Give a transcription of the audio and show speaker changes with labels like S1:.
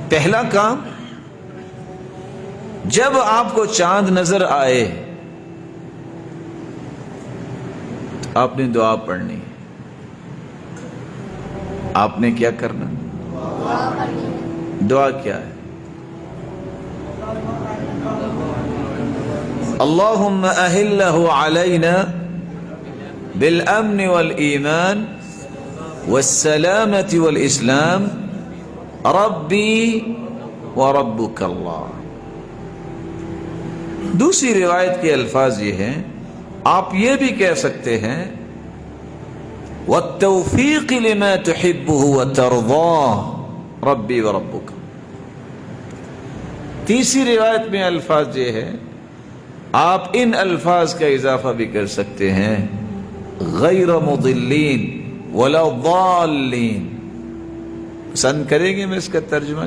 S1: پہلا کام، جب آپ کو چاند نظر آئے تو آپ نے دعا پڑھنی ہے۔ آپ نے کیا کرنا؟ دعا کیا ہے؟ اللہم اہلہ علینا بالامن والایمان والسلامة والاسلام ربی وربک اللہ۔ دوسری روایت کے الفاظ یہ ہیں، آپ یہ بھی کہہ سکتے ہیں والتوفیق لما تحبه وترضاه ربی وربک۔ تیسری روایت میں الفاظ یہ ہے، آپ ان الفاظ کا اضافہ بھی کر سکتے ہیں، غیر مضلین ولا ضالین۔ پسند کریں گے میں اس کا ترجمہ